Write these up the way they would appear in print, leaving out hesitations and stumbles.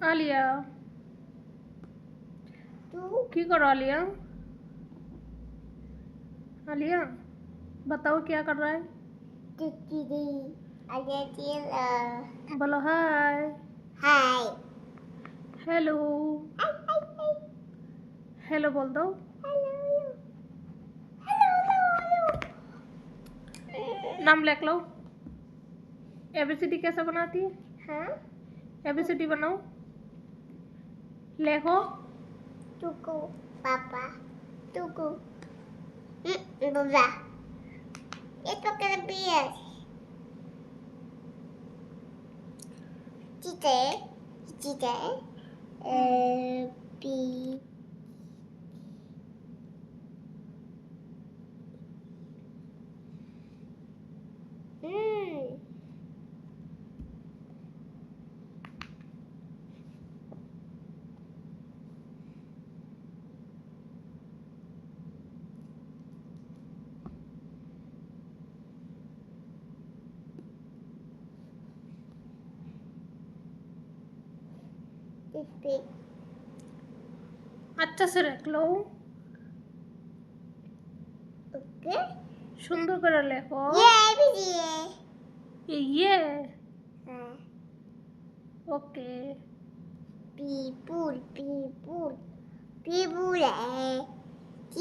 आलिया तू की करो आलिया? आलिया बताओ क्या कर रहा है? टिटरी बोलो हाय। हाय हेलो हाय हाय हाय हेलो बोल दो। हेलो हेलो नाम लिख लो। एबीसीडी कैसे बनाती है? हाँ एबीसीडी बनाओ। लिखो। तुको पापा तुको बाबा itu kelebihan cita cita bi Big. अच्छा से रख लो। Okay. सुंदर করে লেখো। ये okay. People, people, people. T.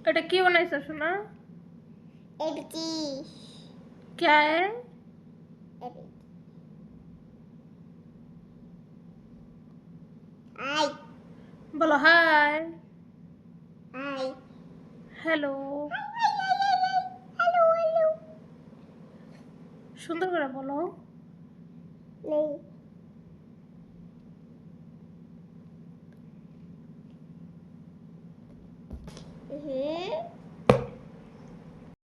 এটা কি বানাইছো সোনা? ABT. क्या है? ABT. Hi. बोलो हाय। Hi. Hello Hello, hello. সুন্দর করে বলো। Lay.